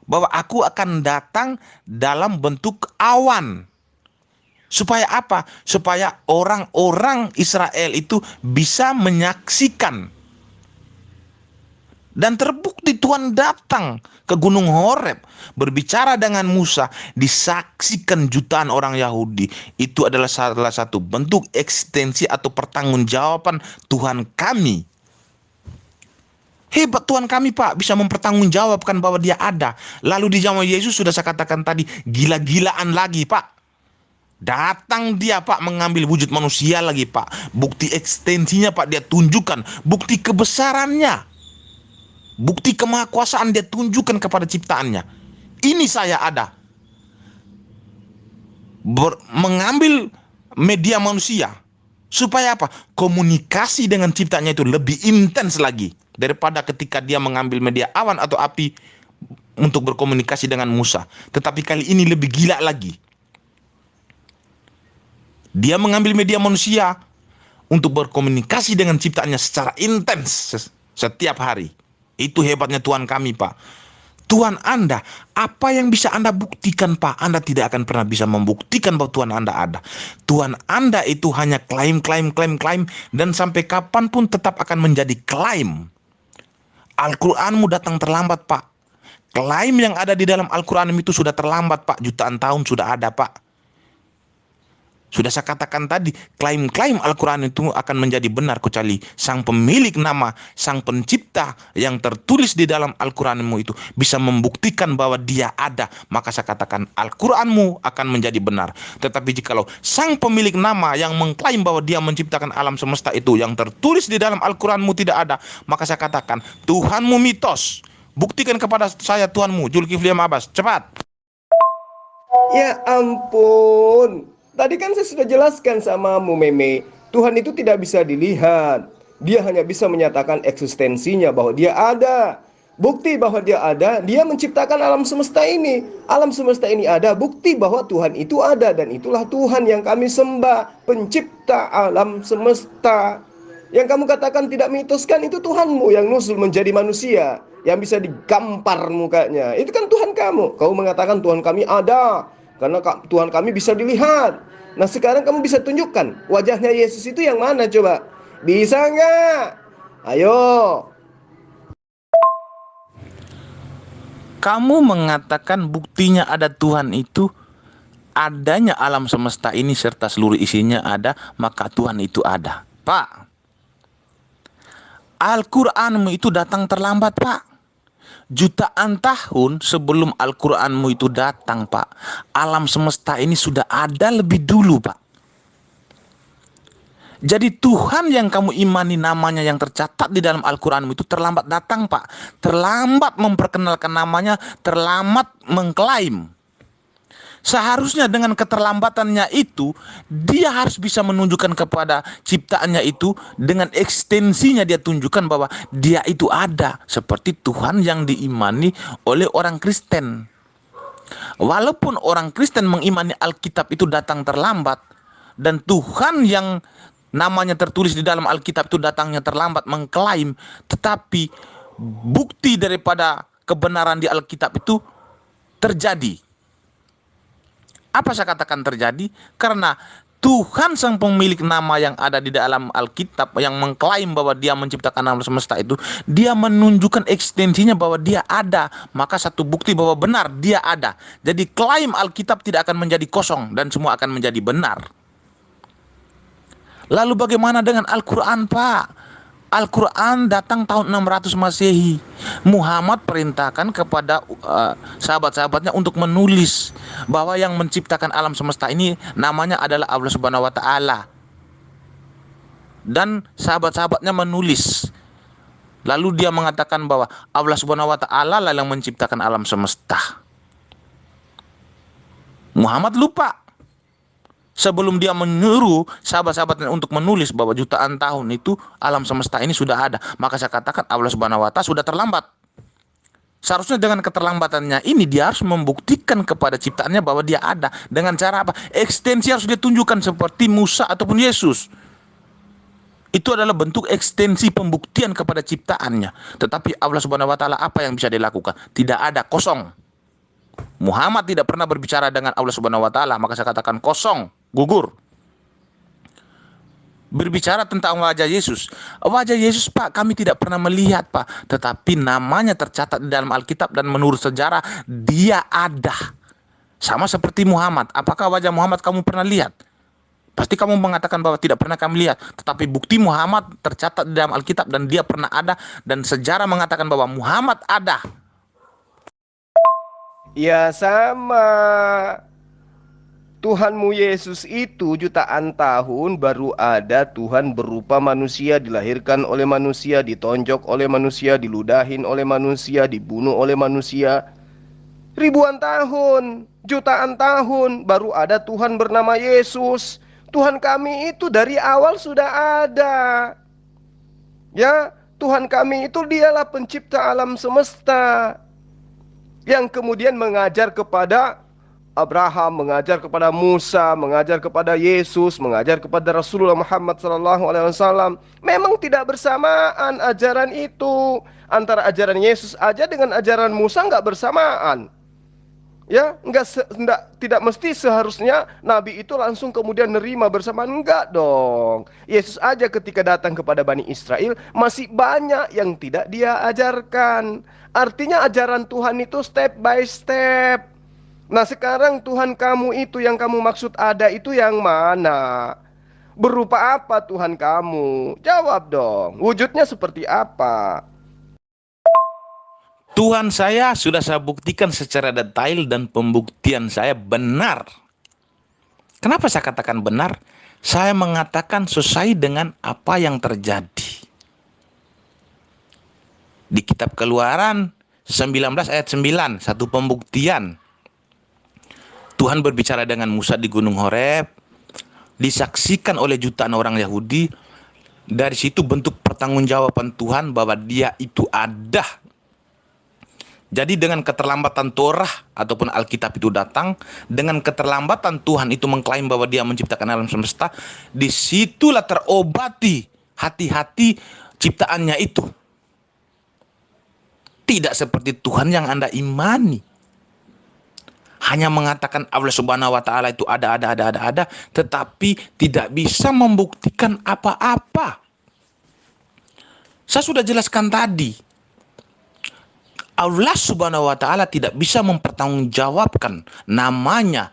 bahwa aku akan datang dalam bentuk awan. Supaya apa? Supaya orang-orang Israel itu bisa menyaksikan. Dan terbukti Tuhan datang ke Gunung Horeb, berbicara dengan Musa, disaksikan jutaan orang Yahudi. Itu adalah salah satu bentuk ekstensi atau pertanggungjawaban Tuhan kami. Hebat Tuhan kami, Pak, bisa mempertanggungjawabkan bahwa dia ada. Lalu di zaman Yesus sudah saya katakan tadi, gila-gilaan lagi, Pak. Datang dia, Pak, mengambil wujud manusia lagi, Pak. Bukti ekstensinya, Pak, dia tunjukkan. Bukti kebesarannya, bukti kemahakuasaan dia tunjukkan kepada ciptaannya. Ini saya ada. Mengambil media manusia. Supaya apa? Komunikasi dengan ciptanya itu lebih intens lagi daripada ketika dia mengambil media awan atau api untuk berkomunikasi dengan Musa. Tetapi kali ini lebih gila lagi. Dia mengambil media manusia untuk berkomunikasi dengan ciptaannya secara intens setiap hari. Itu hebatnya Tuhan kami, Pak. Tuhan Anda, apa yang bisa Anda buktikan, Pak? Anda tidak akan pernah bisa membuktikan bahwa Tuhan Anda ada. Tuhan Anda itu hanya klaim, dan sampai kapanpun tetap akan menjadi klaim. Al-Quranmu datang terlambat, Pak. Klaim yang ada di dalam Al-Quran itu sudah terlambat, Pak. Jutaan tahun sudah ada, Pak. Sudah saya katakan tadi, klaim-klaim Al-Quran itu akan menjadi benar kecuali sang pemilik nama, sang pencipta yang tertulis di dalam Al-Quranmu itu bisa membuktikan bahwa dia ada. Maka saya katakan Al-Quranmu akan menjadi benar. Tetapi jikalau sang pemilik nama yang mengklaim bahwa dia menciptakan alam semesta itu yang tertulis di dalam Al-Quranmu tidak ada, maka saya katakan Tuhanmu mitos. Buktikan kepada saya Tuhanmu, Zulkifli Abbas, cepat. Ya ampun. Tadi kan saya sudah jelaskan samamu, Meme. Tuhan itu tidak bisa dilihat. Dia hanya bisa menyatakan eksistensinya bahwa dia ada. Bukti bahwa dia ada, dia menciptakan alam semesta ini. Alam semesta ini ada, bukti bahwa Tuhan itu ada. Dan itulah Tuhan yang kami sembah, pencipta alam semesta. Yang kamu katakan tidak mitos kan itu Tuhanmu yang nusul menjadi manusia, yang bisa digampar mukanya. Itu kan Tuhan kamu. Kau mengatakan Tuhan kami ada karena Tuhan kami bisa dilihat. Nah sekarang kamu bisa tunjukkan wajahnya Yesus itu yang mana coba? Bisa nggak? Ayo. Kamu mengatakan buktinya ada Tuhan itu adanya alam semesta ini serta seluruh isinya ada, maka Tuhan itu ada. Pak, Al-Quranmu itu datang terlambat, Pak. Jutaan tahun sebelum Al-Quranmu itu datang, Pak, alam semesta ini sudah ada lebih dulu, Pak. Jadi Tuhan yang kamu imani namanya yang tercatat di dalam Al-Quranmu itu terlambat datang, Pak. Terlambat memperkenalkan namanya, terlambat mengklaim. Seharusnya dengan keterlambatannya itu, dia harus bisa menunjukkan kepada ciptaannya itu, dengan ekstensinya dia tunjukkan bahwa dia itu ada. Seperti Tuhan yang diimani oleh orang Kristen. Walaupun orang Kristen mengimani Alkitab itu datang terlambat, dan Tuhan yang namanya tertulis di dalam Alkitab itu datangnya terlambat mengklaim, tetapi bukti daripada kebenaran di Alkitab itu terjadi. Apa saya katakan terjadi? Karena Tuhan sang pemilik nama yang ada di dalam Alkitab yang mengklaim bahwa dia menciptakan alam semesta itu, dia menunjukkan ekstensinya bahwa dia ada. Maka satu bukti bahwa benar dia ada. Jadi klaim Alkitab tidak akan menjadi kosong dan semua akan menjadi benar. Lalu bagaimana dengan Al-Quran, Pak? Al-Quran datang tahun 600 Masehi. Muhammad perintahkan kepada sahabat-sahabatnya untuk menulis bahwa yang menciptakan alam semesta ini namanya adalah Allah Subhanahu wa Ta'ala. Dan sahabat-sahabatnya menulis. Lalu dia mengatakan bahwa Allah Subhanahu wa Ta'ala lah yang menciptakan alam semesta. Muhammad lupa. Sebelum dia menyuruh sahabat-sahabatnya untuk menulis bahwa jutaan tahun itu alam semesta ini sudah ada, maka saya katakan Allah Subhanahu wa Ta'ala sudah terlambat. Seharusnya dengan keterlambatannya ini dia harus membuktikan kepada ciptaannya bahwa dia ada. Dengan cara apa? Ekstensi harus ditunjukkan seperti Musa ataupun Yesus. Itu adalah bentuk ekstensi pembuktian kepada ciptaannya. Tetapi Allah Subhanahu wa Ta'ala apa yang bisa dilakukan? Tidak ada, kosong. Muhammad tidak pernah berbicara dengan Allah Subhanahu wa Ta'ala, maka saya katakan kosong, gugur. Berbicara tentang wajah Yesus. Wajah Yesus, Pak, kami tidak pernah melihat, Pak. Tetapi namanya tercatat di dalam Alkitab dan menurut sejarah dia ada. Sama seperti Muhammad. Apakah wajah Muhammad kamu pernah lihat? Pasti kamu mengatakan bahwa tidak pernah kami lihat. Tetapi bukti Muhammad tercatat di dalam Alkitab dan dia pernah ada. Dan sejarah mengatakan bahwa Muhammad ada. Ya sama. Tuhanmu Yesus itu jutaan tahun baru ada. Tuhan berupa manusia, dilahirkan oleh manusia, ditonjok oleh manusia, diludahin oleh manusia, dibunuh oleh manusia. Ribuan tahun, jutaan tahun baru ada Tuhan bernama Yesus. Tuhan kami itu dari awal sudah ada. Ya, Tuhan kami itu dialah pencipta alam semesta, yang kemudian mengajar kepada Abraham, mengajar kepada Musa, mengajar kepada Yesus, mengajar kepada Rasulullah Muhammad SAW. Memang tidak bersamaan ajaran itu. Antara ajaran Yesus aja dengan ajaran Musa nggak bersamaan. Ya, tidak mesti seharusnya Nabi itu langsung kemudian nerima bersamaan. Enggak dong. Yesus aja ketika datang kepada Bani Israel, masih banyak yang tidak dia ajarkan. Artinya ajaran Tuhan itu step by step. Nah, sekarang Tuhan kamu itu yang kamu maksud ada itu yang mana? Berupa apa Tuhan kamu? Jawab dong. Wujudnya seperti apa? Tuhan saya sudah saya buktikan secara detail dan pembuktian saya benar. Kenapa saya katakan benar? Saya mengatakan sesuai dengan apa yang terjadi. Di kitab Keluaran 19 ayat 9, satu pembuktian. Tuhan berbicara dengan Musa di Gunung Horeb, disaksikan oleh jutaan orang Yahudi. Dari situ bentuk pertanggungjawaban Tuhan bahwa dia itu ada. Jadi dengan keterlambatan Torah ataupun Alkitab itu datang, dengan keterlambatan Tuhan itu mengklaim bahwa dia menciptakan alam semesta, disitulah terobati hati-hati ciptaannya itu. Tidak seperti Tuhan yang Anda imani. Hanya mengatakan Allah Subhanahu wa Ta'ala itu ada, tetapi tidak bisa membuktikan apa-apa. Saya sudah jelaskan tadi. Allah Subhanahu wa Ta'ala tidak bisa mempertanggungjawabkan namanya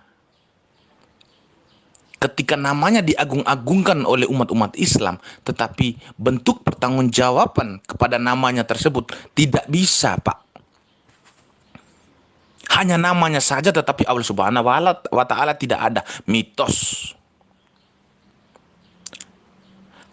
ketika namanya diagung-agungkan oleh umat-umat Islam, tetapi bentuk pertanggungjawaban kepada namanya tersebut tidak bisa, Pak. Hanya namanya saja, tetapi Allah Subhanahu wa Ta'ala tidak ada. Mitos.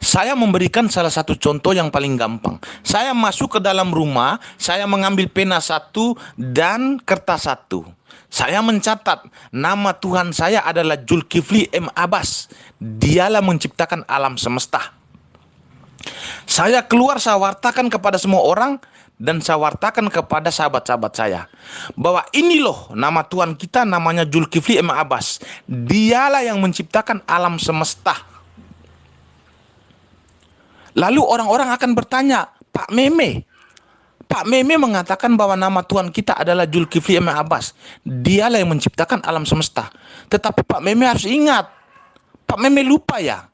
Saya memberikan salah satu contoh yang paling gampang. Saya masuk ke dalam rumah, saya mengambil pena satu dan kertas satu. Saya mencatat nama Tuhan saya adalah Zulkifli M. Abbas. Dialah menciptakan alam semesta. Saya keluar, saya wartakan kepada semua orang, dan saya wartakan kepada sahabat-sahabat saya bahwa ini loh nama Tuhan kita, namanya Zulkifli M. Abbas. Dialah yang menciptakan alam semesta. Lalu orang-orang akan bertanya, Pak Meme mengatakan bahwa nama Tuhan kita adalah Zulkifli M. Abbas. Dialah yang menciptakan alam semesta. Tetapi Pak Meme harus ingat, Pak Meme lupa ya.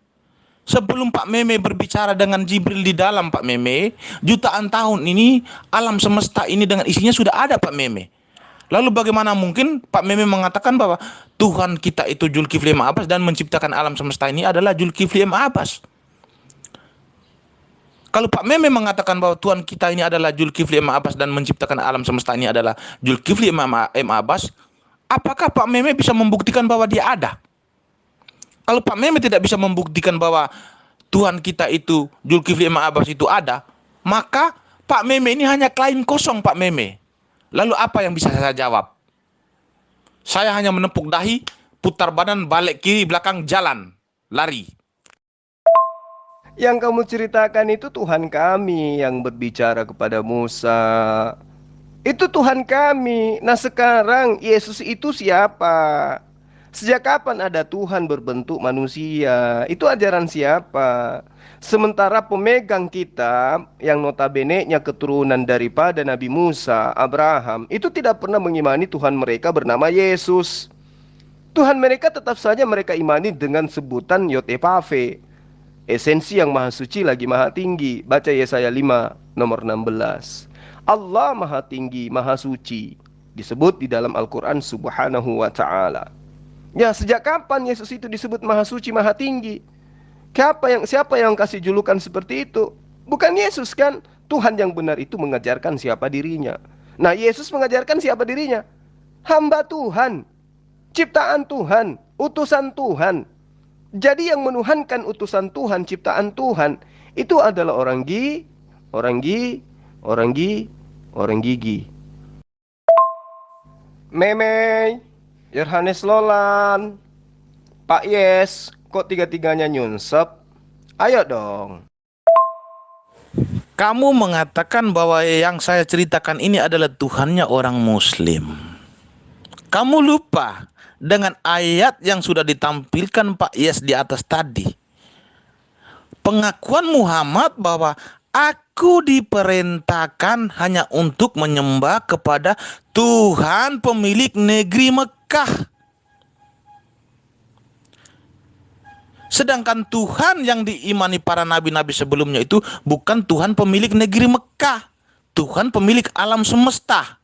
Sebelum Pak Meme berbicara dengan Jibril di dalam, Pak Meme, jutaan tahun ini alam semesta ini dengan isinya sudah ada, Pak Meme. Lalu bagaimana mungkin Pak Meme mengatakan bahwa Tuhan kita itu Zulkifli M. Abbas dan menciptakan alam semesta ini adalah Zulkifli M. Abbas? Kalau Pak Meme mengatakan bahwa Tuhan kita ini adalah Zulkifli M. Abbas dan menciptakan alam semesta ini adalah Zulkifli M. Abbas, apakah Pak Meme bisa membuktikan bahwa dia ada? Kalau Pak Meme tidak bisa membuktikan bahwa Tuhan kita itu Zulkifli M. Abbas itu ada, maka Pak Meme ini hanya klaim kosong, Pak Meme. Lalu apa yang bisa saya jawab? Saya hanya menepuk dahi, putar badan, balik kiri, belakang, jalan, lari. Yang kamu ceritakan itu Tuhan kami yang berbicara kepada Musa. Itu Tuhan kami. Nah, sekarang Yesus itu siapa? Sejak kapan ada Tuhan berbentuk manusia? Itu ajaran siapa? Sementara pemegang kitab yang notabene-nya keturunan daripada Nabi Musa, Abraham, itu tidak pernah mengimani Tuhan mereka bernama Yesus. Tuhan mereka tetap saja mereka imani dengan sebutan Yotevave, esensi yang maha suci lagi maha tinggi. Baca Yesaya 5 nomor 16. Allah maha tinggi, maha suci, disebut di dalam Al-Quran Subhanahu wa ta'ala. Ya, sejak kapan Yesus itu disebut maha suci, maha tinggi? Siapa yang kasih julukan seperti itu? Bukan Yesus kan? Tuhan yang benar itu mengajarkan siapa dirinya. Nah, Yesus mengajarkan siapa dirinya? Hamba Tuhan, ciptaan Tuhan, utusan Tuhan. Jadi yang menuhankan utusan Tuhan, ciptaan Tuhan, itu adalah orang gigi. Meme, Yohanes Lolan, Pak Yes, kok tiga-tiganya nyunsep? Ayo dong. Kamu mengatakan bahwa yang saya ceritakan ini adalah Tuhannya orang Muslim. Kamu lupa dengan ayat yang sudah ditampilkan Pak Yes di atas tadi. Pengakuan Muhammad bahwa aku diperintahkan hanya untuk menyembah kepada Tuhan pemilik negeri Mekah. Sedangkan Tuhan yang diimani para nabi-nabi sebelumnya itu bukan Tuhan pemilik negeri Mekah. Tuhan pemilik alam semesta.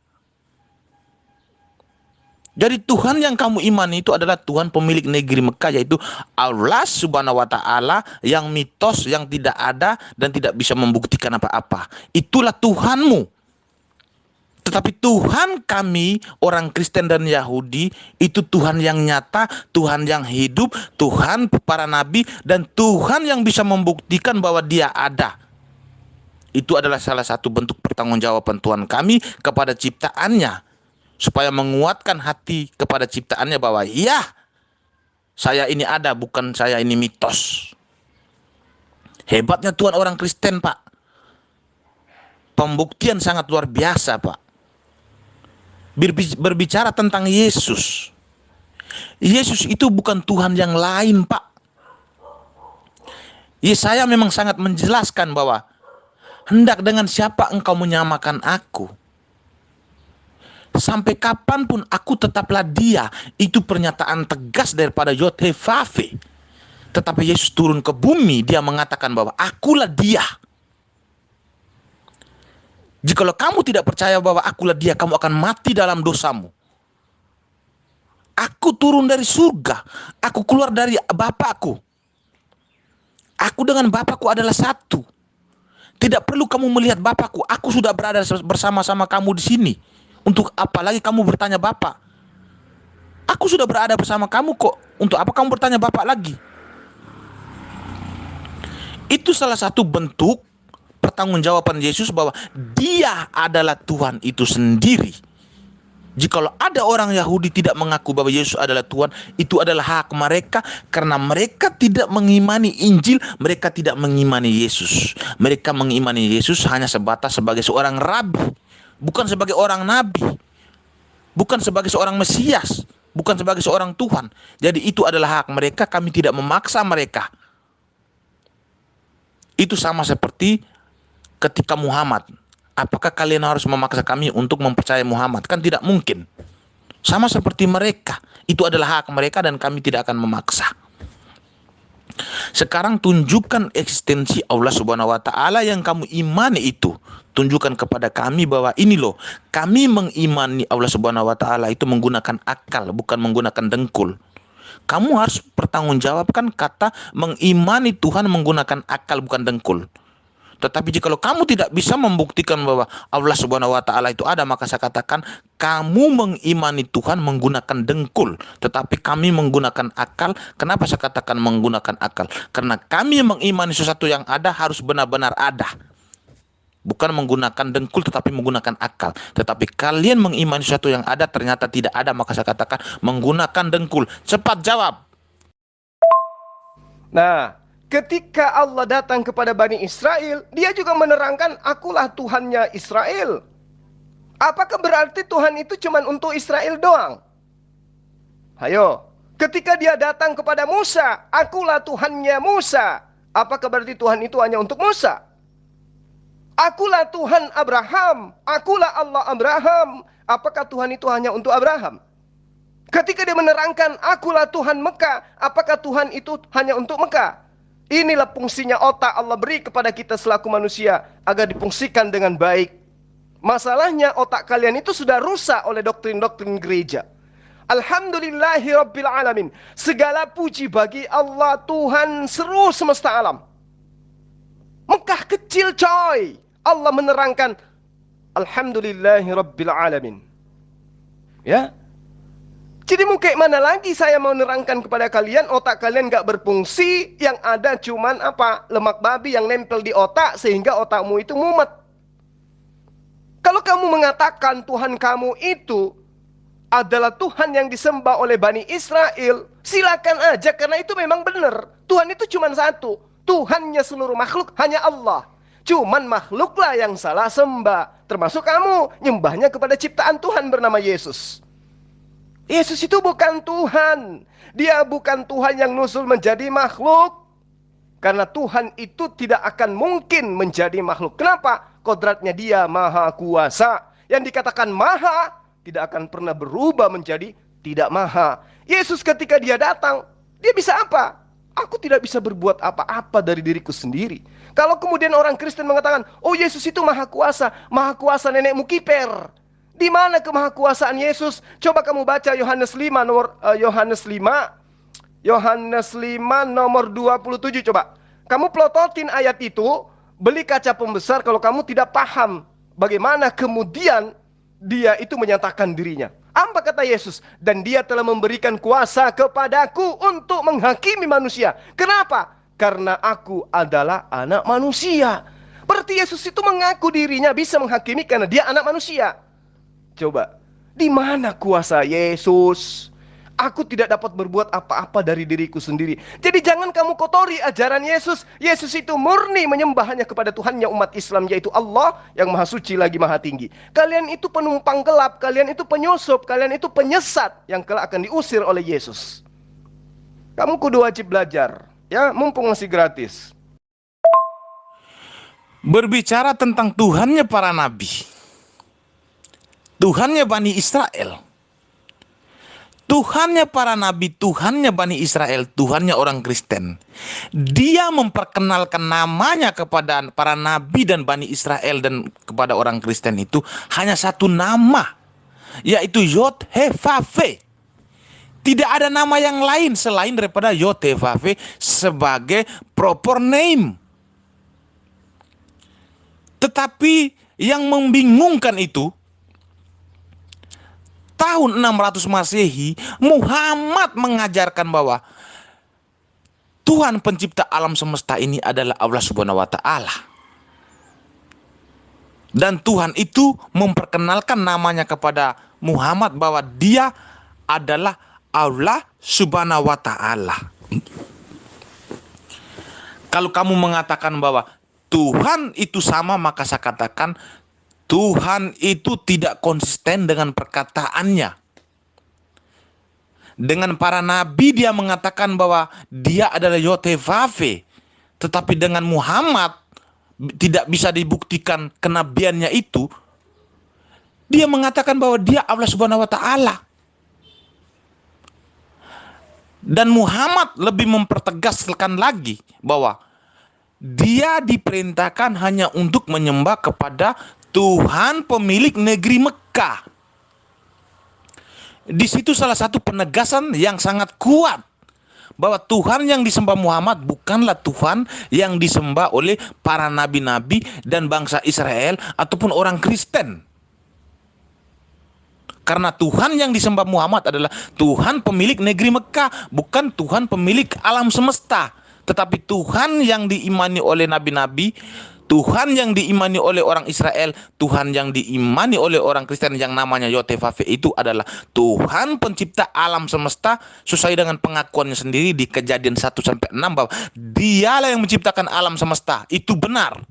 Jadi Tuhan yang kamu imani itu adalah Tuhan pemilik negeri Mekah, yaitu Allah Subhanahu wa Ta'ala, yang mitos, yang tidak ada dan tidak bisa membuktikan apa-apa. Itulah Tuhanmu. Tetapi Tuhan kami, orang Kristen dan Yahudi, itu Tuhan yang nyata, Tuhan yang hidup, Tuhan para nabi, dan Tuhan yang bisa membuktikan bahwa Dia ada. Itu adalah salah satu bentuk pertanggungjawaban Tuhan kami kepada ciptaannya, supaya menguatkan hati kepada ciptaannya bahwa ya, saya ini ada, bukan saya ini mitos. Hebatnya Tuhan orang Kristen, Pak. Pembuktian sangat luar biasa, Pak. Berbicara tentang Yesus. Yesus itu bukan Tuhan yang lain, Pak. Yesaya memang sangat menjelaskan bahwa hendak dengan siapa engkau menyamakan aku. Sampai kapanpun aku tetaplah Dia. Itu pernyataan tegas daripada Yod-Heh-Vav-Heh. Tetapi Yesus turun ke bumi, Dia mengatakan bahwa akulah Dia. Jikalau kamu tidak percaya bahwa akulah Dia, kamu akan mati dalam dosamu. Aku turun dari surga. Aku keluar dari Bapakku. Aku dengan Bapakku adalah satu. Tidak perlu kamu melihat Bapakku. Aku sudah berada bersama-sama kamu di sini. Untuk apa lagi kamu bertanya Bapak? Aku sudah berada bersama kamu kok. Untuk apa kamu bertanya Bapak lagi? Itu salah satu bentuk pertanggungjawaban Yesus bahwa Dia adalah Tuhan itu sendiri. Jikalau ada orang Yahudi tidak mengaku bahwa Yesus adalah Tuhan, itu adalah hak mereka, karena mereka tidak mengimani Injil, mereka tidak mengimani Yesus. Mereka mengimani Yesus hanya sebatas sebagai seorang rabi, bukan sebagai orang nabi, bukan sebagai seorang Mesias, bukan sebagai seorang Tuhan. Jadi itu adalah hak mereka, kami tidak memaksa mereka. Itu sama seperti ketika Muhammad, apakah kalian harus memaksa kami untuk mempercayai Muhammad? Kan tidak mungkin. Sama seperti mereka, itu adalah hak mereka dan kami tidak akan memaksa. Sekarang tunjukkan eksistensi Allah Subhanahu wa Ta'ala yang kamu imani itu. Tunjukkan kepada kami bahwa ini loh, kami mengimani Allah Subhanahu wa Ta'ala itu menggunakan akal, bukan menggunakan dengkul. Kamu harus pertanggungjawabkan kata mengimani Tuhan menggunakan akal, bukan dengkul. Tetapi jikalau kamu tidak bisa membuktikan bahwa Allah Subhanahu wa Ta'ala itu ada, maka saya katakan kamu mengimani Tuhan menggunakan dengkul, tetapi kami menggunakan akal. Kenapa saya katakan menggunakan akal? Karena kami mengimani sesuatu yang ada harus benar-benar ada. Bukan menggunakan dengkul tetapi menggunakan akal. Tetapi kalian mengimani sesuatu yang ada ternyata tidak ada, maka saya katakan menggunakan dengkul. Cepat jawab. Nah, ketika Allah datang kepada Bani Israel, Dia juga menerangkan, akulah Tuhannya Israel. Apakah berarti Tuhan itu cuma untuk Israel doang? Ayo, ketika Dia datang kepada Musa, akulah Tuhannya Musa. Apakah berarti Tuhan itu hanya untuk Musa? Akulah Tuhan Abraham, akulah Allah Abraham. Apakah Tuhan itu hanya untuk Abraham? Ketika Dia menerangkan, akulah Tuhan Mekah, apakah Tuhan itu hanya untuk Mekah? Inilah fungsinya otak Allah beri kepada kita selaku manusia, agar difungsikan dengan baik. Masalahnya otak kalian itu sudah rusak oleh doktrin-doktrin gereja. Alhamdulillahirrabbilalamin. Segala puji bagi Allah Tuhan seluruh semesta alam. Mekah kecil coy. Allah menerangkan, Alhamdulillahirrabbilalamin. Ya. Jadi mau kayak mana lagi saya mau menerangkan kepada kalian, otak kalian gak berfungsi, yang ada cuman apa? Lemak babi yang nempel di otak sehingga otakmu itu mumet. Kalau kamu mengatakan Tuhan kamu itu adalah Tuhan yang disembah oleh Bani Israel, silakan aja, karena itu memang benar. Tuhan itu cuma satu. Tuhannya seluruh makhluk hanya Allah. Cuman makhluklah yang salah sembah. Termasuk kamu, nyembahnya kepada ciptaan Tuhan bernama Yesus. Yesus itu bukan Tuhan. Dia bukan Tuhan yang nusul menjadi makhluk. Karena Tuhan itu tidak akan mungkin menjadi makhluk. Kenapa? Kodratnya dia maha kuasa. Yang dikatakan maha tidak akan pernah berubah menjadi tidak maha. Yesus ketika dia datang, dia bisa apa? Aku tidak bisa berbuat apa-apa dari diriku sendiri. Kalau kemudian orang Kristen mengatakan, oh Yesus itu maha kuasa nenekmu kiper. Di mana kemahakuasaan Yesus? Coba kamu baca Yohanes 5 nomor 27 coba. Kamu plototin ayat itu, beli kaca pembesar kalau kamu tidak paham bagaimana kemudian dia itu menyatakan dirinya. Apa kata Yesus? Dan dia telah memberikan kuasa kepadaku untuk menghakimi manusia. Kenapa? Karena aku adalah anak manusia. Berarti Yesus itu mengaku dirinya bisa menghakimi karena dia anak manusia. Coba, di mana kuasa Yesus? Aku tidak dapat berbuat apa-apa dari diriku sendiri. Jadi jangan kamu kotori ajaran Yesus. Yesus itu murni menyembahnya kepada Tuhannya umat Islam, yaitu Allah yang maha suci lagi maha tinggi. Kalian itu penumpang gelap, kalian itu penyusup, kalian itu penyesat yang kelak akan diusir oleh Yesus. Kamu kudu wajib belajar, ya, mumpung masih gratis. Berbicara tentang Tuhannya para nabi, Tuhannya Bani Israel, Tuhannya para nabi, Tuhannya Bani Israel, Tuhannya orang Kristen. Dia memperkenalkan namanya kepada para nabi dan Bani Israel dan kepada orang Kristen itu hanya satu nama, yaitu Yod-Heh-Vah-Veh. Tidak ada nama yang lain selain daripada Yod-Heh-Vah-Veh sebagai proper name. Tetapi yang membingungkan itu, tahun 600 Masehi, Muhammad mengajarkan bahwa Tuhan pencipta alam semesta ini adalah Allah Subhanahu wa taala. Dan Tuhan itu memperkenalkan namanya kepada Muhammad bahwa dia adalah Allah Subhanahu wa taala. Kalau kamu mengatakan bahwa Tuhan itu sama, maka saya katakan Tuhan itu tidak konsisten dengan perkataannya. Dengan para nabi dia mengatakan bahwa dia adalah Yod-Heh-Vah-Veh. Tetapi dengan Muhammad tidak bisa dibuktikan kenabiannya itu. Dia mengatakan bahwa dia Allah Subhanahu wa taala. Dan Muhammad lebih mempertegaskan lagi bahwa dia diperintahkan hanya untuk menyembah kepada Tuhan pemilik negeri Mekah. Di situ salah satu penegasan yang sangat kuat bahwa Tuhan yang disembah Muhammad bukanlah Tuhan yang disembah oleh para nabi-nabi dan bangsa Israel ataupun orang Kristen. Karena Tuhan yang disembah Muhammad adalah Tuhan pemilik negeri Mekah, bukan Tuhan pemilik alam semesta. Tetapi Tuhan yang diimani oleh nabi-nabi, Tuhan yang diimani oleh orang Israel, Tuhan yang diimani oleh orang Kristen yang namanya Yod-Heh-Vah-Veh itu adalah Tuhan pencipta alam semesta sesuai dengan pengakuannya sendiri di Kejadian 1-6 bahwa dialah yang menciptakan alam semesta. Itu benar.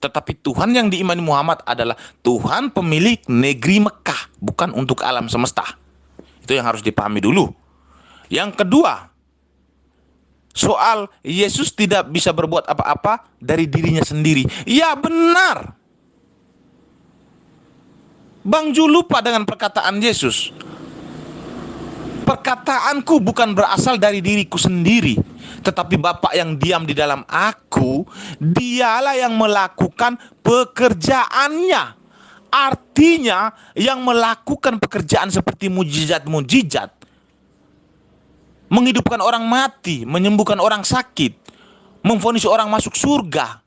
Tetapi Tuhan yang diimani Muhammad adalah Tuhan pemilik negeri Mekah, bukan untuk alam semesta. Itu yang harus dipahami dulu. Yang kedua, soal Yesus tidak bisa berbuat apa-apa dari dirinya sendiri. Ya benar. Bang Ju lupa dengan perkataan Yesus. Perkataanku bukan berasal dari diriku sendiri, tetapi Bapa yang diam di dalam aku, dialah yang melakukan pekerjaannya. Artinya yang melakukan pekerjaan seperti mujizat-mujizat, menghidupkan orang mati, menyembuhkan orang sakit, memvonis orang masuk surga,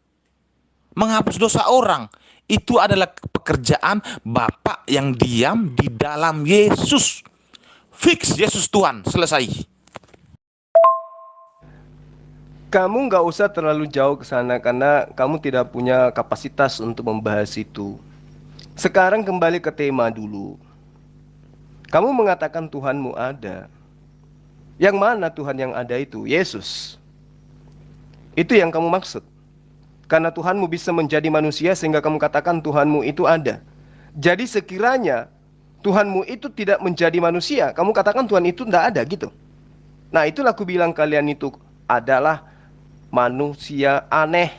menghapus dosa orang, itu adalah pekerjaan Bapa yang diam di dalam Yesus. Fix, Yesus Tuhan, selesai. Kamu nggak usah terlalu jauh ke sana karena kamu tidak punya kapasitas untuk membahas itu. Sekarang kembali ke tema dulu. Kamu mengatakan Tuhanmu ada. Yang mana Tuhan yang ada itu? Yesus. Itu yang kamu maksud. Karena Tuhanmu bisa menjadi manusia sehingga kamu katakan Tuhanmu itu ada. Jadi sekiranya Tuhanmu itu tidak menjadi manusia, kamu katakan Tuhan itu tidak ada gitu. Nah, itulah aku bilang kalian itu adalah manusia aneh.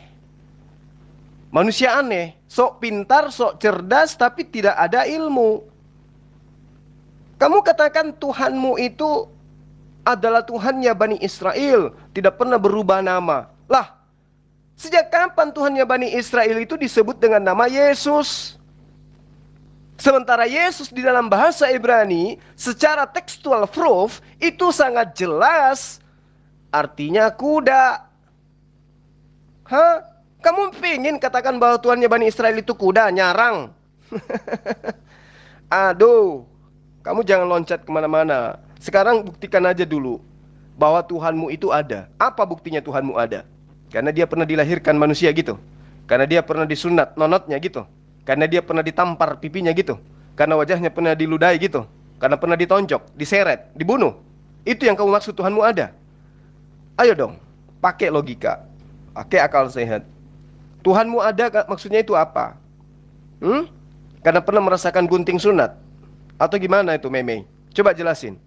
Manusia aneh, sok pintar, sok cerdas, tapi tidak ada ilmu. Kamu katakan Tuhanmu itu adalah Tuhannya Bani Israel, tidak pernah berubah nama. Lah, sejak kapan Tuhannya Bani Israel itu disebut dengan nama Yesus? Sementara Yesus di dalam bahasa Ibrani secara tekstual proof itu sangat jelas artinya kuda. Hah? Kamu pengen katakan bahwa Tuhannya Bani Israel itu kuda, nyarang? Aduh, kamu jangan loncat kemana-mana. Sekarang buktikan aja dulu bahwa Tuhanmu itu ada. Apa buktinya Tuhanmu ada? Karena dia pernah dilahirkan manusia gitu. Karena dia pernah disunat nonotnya gitu. Karena dia pernah ditampar pipinya gitu. Karena wajahnya pernah diludahi gitu. Karena pernah ditonjok, diseret, dibunuh. Itu yang kamu maksud Tuhanmu ada. Ayo dong, pakai logika, pakai akal sehat. Tuhanmu ada maksudnya itu apa? Karena pernah merasakan gunting sunat? Atau gimana itu Meme? Coba jelasin.